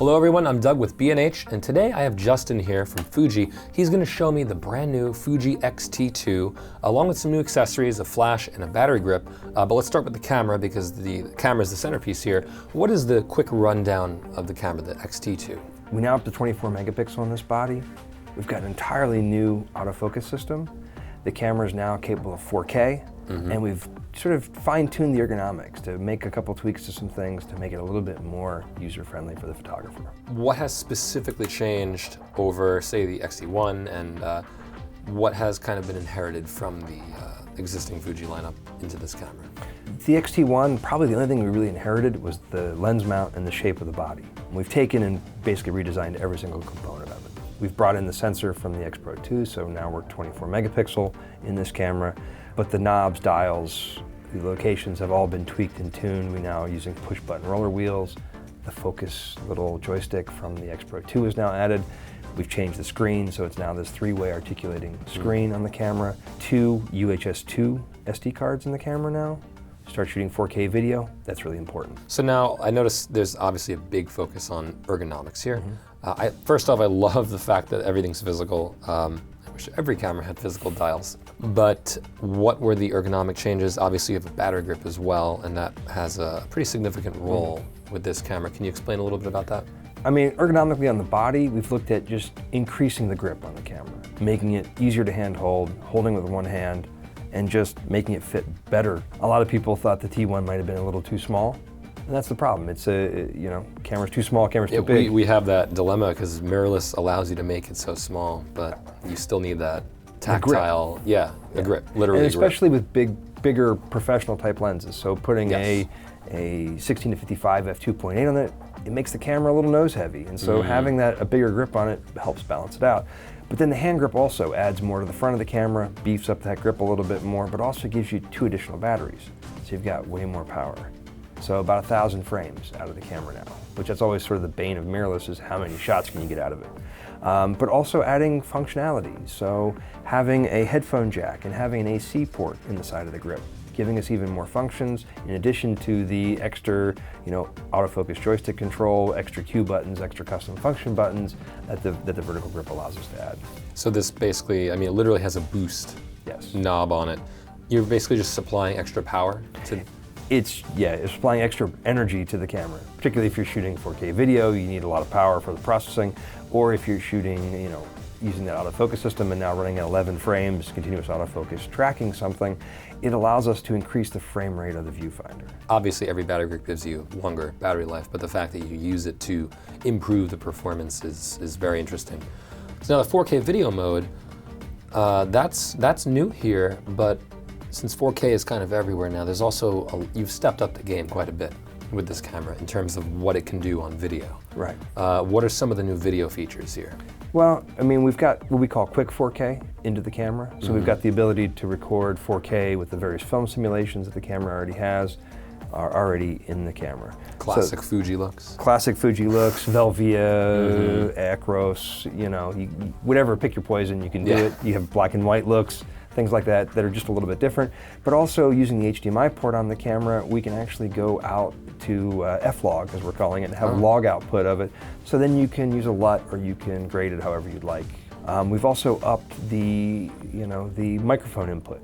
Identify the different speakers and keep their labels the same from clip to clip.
Speaker 1: Hello everyone, I'm Doug with B&H, and today I have Justin here from Fuji. He's going to show me the brand new Fuji X-T2, along with some new accessories, a flash and a battery grip. But let's start with the camera because the camera is the centerpiece here. What is the quick rundown of the camera, the X-T2?
Speaker 2: We now have the 24 megapixel on this body. We've got an entirely new autofocus system. The camera is now capable of 4K, and we've sort of fine-tuned the ergonomics to make a couple tweaks to some things to make it a little bit more user-friendly for the photographer.
Speaker 1: What has specifically changed over, say, the X-T1, and what has kind of been inherited from the existing Fuji lineup into this camera?
Speaker 2: The X-T1, probably the only thing we really inherited was the lens mount and the shape of the body. We've taken and basically redesigned every single component of it. We've brought in the sensor from the X-Pro 2, so now we're 24 megapixel in this camera. But the knobs, dials, the locations have all been tweaked and tuned. We're now using push-button roller wheels. The focus little joystick from the X-Pro 2 is now added. We've changed the screen, so it's now this three-way articulating screen on the camera. 2 UHS-2 SD cards in the camera now. Start shooting 4K video, that's really important.
Speaker 1: So now, I noticed there's obviously a big focus on ergonomics here. First off, I love the fact that everything's physical. I wish every camera had physical dials. But what were the ergonomic changes? Obviously you have a battery grip as well, and that has a pretty significant role with this camera. Can you explain a little bit about that?
Speaker 2: I mean, ergonomically on the body, we've looked at just increasing the grip on the camera, making it easier to handhold, holding with one hand, and just making it fit better. A lot of people thought the T1 might have been a little too small, and that's the problem. It's camera's too small, camera's too big.
Speaker 1: We have that dilemma because mirrorless allows you to make it so small, but you still need that tactile, the grip, literally.
Speaker 2: And especially with bigger professional type lenses. So putting a 16 to 55 f2.8 on it, it makes the camera a little nose heavy. And so having a bigger grip on it helps balance it out. But then the hand grip also adds more to the front of the camera, beefs up that grip a little bit more, but also gives you 2 additional batteries. So you've got way more power. So about 1,000 frames out of the camera now, which that's always sort of the bane of mirrorless, is how many shots can you get out of it. But also adding functionality. So having a headphone jack and having an AC port in the side of the grip, giving us even more functions in addition to the extra, autofocus joystick control, extra cue buttons, extra custom function buttons that the vertical grip allows us to add.
Speaker 1: So this basically, it literally has a boost knob on it. You're basically just supplying extra power to...
Speaker 2: It's supplying extra energy to the camera. Particularly if you're shooting 4K video, you need a lot of power for the processing, or if you're shooting, using that autofocus system and now running at 11 frames, continuous autofocus, tracking something, it allows us to increase the frame rate of the viewfinder. Obviously,
Speaker 1: every battery grip gives you longer battery life, but the fact that you use it to improve the performance is very interesting. So now the 4K video mode, that's new here, but since 4K is kind of everywhere now, there's also, you've stepped up the game quite a bit with this camera in terms of what it can do on video.
Speaker 2: Right.
Speaker 1: What are some of the new video features here?
Speaker 2: Well, we've got what we call quick 4K into the camera. So we've got the ability to record 4K with the various film simulations that the camera already has, are already in the camera.
Speaker 1: Classic Fuji looks.
Speaker 2: Classic Fuji looks, Velvia, Acros, whatever, pick your poison, you can do it. You have black and white looks, things like that are just a little bit different. But also using the HDMI port on the camera, we can actually go out to F-log, as we're calling it, and have log output of it. So then you can use a LUT or you can grade it however you'd like. We've also upped the microphone input.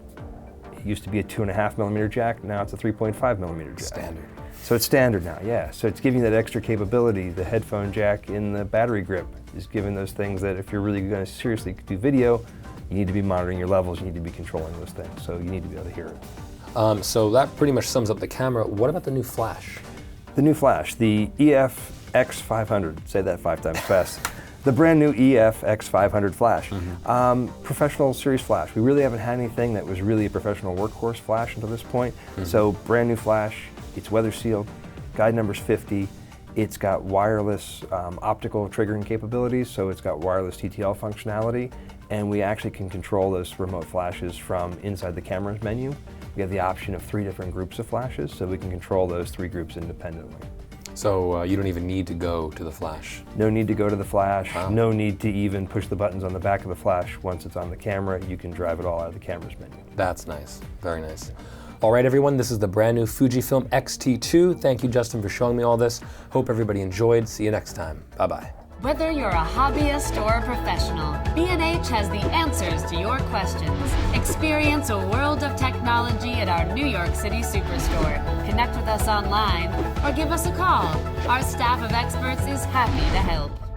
Speaker 2: It used to be a 2.5 millimeter jack, now it's a 3.5 millimeter jack.
Speaker 1: Standard.
Speaker 2: So it's standard now, yeah. So it's giving you that extra capability. The headphone jack in the battery grip is giving those things that if you're really going to seriously do video, you need to be monitoring your levels, you need to be controlling those things, so you need to be able to hear it.
Speaker 1: So that pretty much sums up the camera. What about the new flash?
Speaker 2: The new flash, the EF-X500, say that 5 times fast. The brand new EF-X500 Flash. Professional series flash. We really haven't had anything that was really a professional workhorse flash until this point. So brand new flash, it's weather sealed, guide number's 50. It's got wireless optical triggering capabilities, so it's got wireless TTL functionality, and we actually can control those remote flashes from inside the camera's menu. We have the option of 3 different groups of flashes, so we can control those 3 groups independently.
Speaker 1: So you don't even need to go to the flash?
Speaker 2: No need to go to the flash, no need to even push the buttons on the back of the flash. Once it's on the camera, you can drive it all out of the camera's menu.
Speaker 1: That's nice, very nice. All right, everyone, this is the brand new Fujifilm X-T2. Thank you, Justin, for showing me all this. Hope everybody enjoyed. See you next time. Bye-bye.
Speaker 3: Whether you're a hobbyist or a professional, B&H has the answers to your questions. Experience a world of technology at our New York City Superstore. Connect with us online or give us a call. Our staff of experts is happy to help.